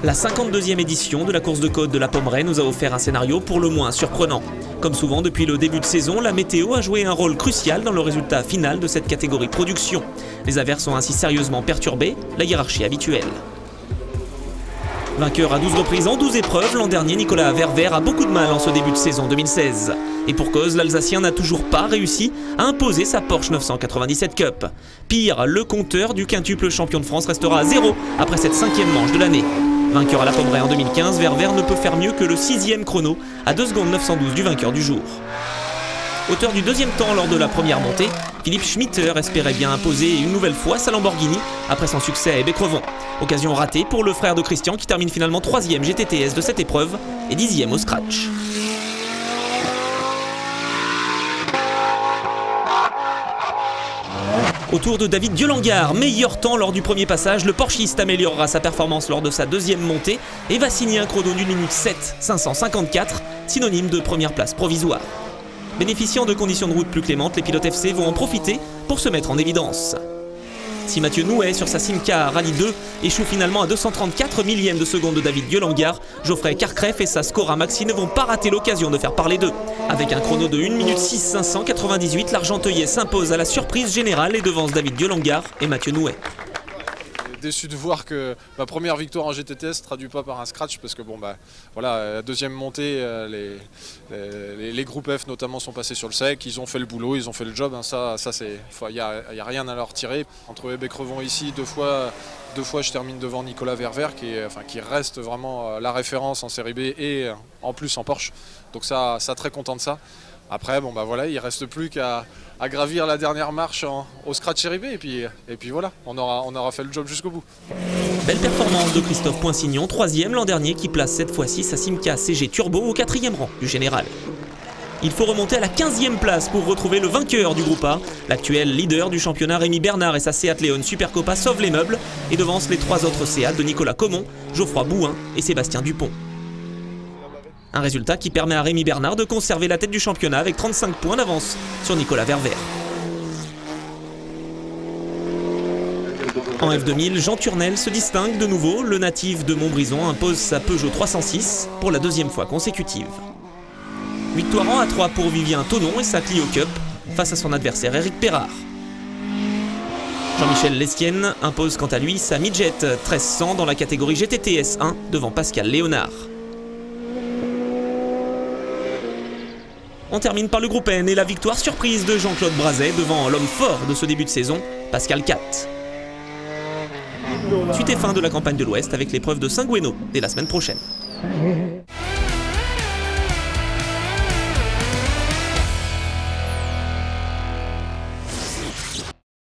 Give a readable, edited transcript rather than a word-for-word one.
La 52e édition de la course de côte de la Pommeraye nous a offert un scénario pour le moins surprenant. Comme souvent depuis le début de saison, la météo a joué un rôle crucial dans le résultat final de cette catégorie production. Les averses ont ainsi sérieusement perturbé la hiérarchie habituelle. Vainqueur à 12 reprises en 12 épreuves, l'an dernier, Nicolas Verver a beaucoup de mal en ce début de saison 2016. Et pour cause, l'Alsacien n'a toujours pas réussi à imposer sa Porsche 997 Cup. Pire, le compteur du quintuple champion de France restera à 0 après cette 5e manche de l'année. Vainqueur à la Pommeraye en 2015, Verver ne peut faire mieux que le 6e chrono à 2 secondes 912 du vainqueur du jour. Auteur du 2e temps lors de la première montée, Philippe Schmitter espérait bien imposer une nouvelle fois sa Lamborghini après son succès à Hébé-Crevon. Occasion ratée pour le frère de Christian qui termine finalement 3e GTTS de cette épreuve et 10e au scratch. Au tour de David Diolangard, meilleur temps lors du premier passage, le Porschiste améliorera sa performance lors de sa 2e montée et va signer un chrono d'1 minute 7 554, synonyme de première place provisoire. Bénéficiant de conditions de route plus clémentes, les pilotes FC vont en profiter pour se mettre en évidence. Si Mathieu Nouet sur sa Simca Rallye 2 échoue finalement à 234 millièmes de seconde de David Diolangard, Geoffrey Carcref et sa Scora Maxi ne vont pas rater l'occasion de faire parler d'eux. Avec un chrono de 1 minute 6 598, l'Argenteuillet s'impose à la surprise générale et devance David Diolangard et Mathieu Nouet. Déçu de voir que ma première victoire en GTT se traduit pas par un scratch parce que voilà, la 2e montée, les groupes F notamment sont passés sur le sec, ils ont fait le boulot, ils ont fait le job, hein, il n'y a rien à leur tirer. Entre Hébé-Crevon ici, deux fois je termine devant Nicolas Verver qui reste vraiment la référence en série B et en plus en Porsche, donc ça très content de ça. Après, voilà, il ne reste plus qu'à gravir la dernière marche au scratch série B et puis voilà, on aura fait le job jusqu'au bout. Belle performance de Christophe Poinsignon, 3e l'an dernier, qui place cette fois-ci sa Simca CG Turbo au 4e rang du général. Il faut remonter à la 15e place pour retrouver le vainqueur du groupe A. L'actuel leader du championnat Rémi Bernard et sa Seat Leon Supercopa sauvent les meubles et devance les 3 autres Seat de Nicolas Comon, Geoffroy Bouin et Sébastien Dupont. Un résultat qui permet à Rémi Bernard de conserver la tête du championnat avec 35 points d'avance sur Nicolas Verver. En F2000, Jean Turnel se distingue de nouveau. Le natif de Montbrison impose sa Peugeot 306 pour la 2e fois consécutive. Victoire en A3 pour Vivien Thonon et sa Clio Cup face à son adversaire Eric Perrard. Jean-Michel Lesquienne impose quant à lui sa Midget 1300 dans la catégorie GTTS 1 devant Pascal Léonard. On termine par le groupe N et la victoire surprise de Jean-Claude Brazet devant l'homme fort de ce début de saison, Pascal Cat. Suite et fin de la campagne de l'Ouest avec l'épreuve de Saint-Gouénot dès la semaine prochaine.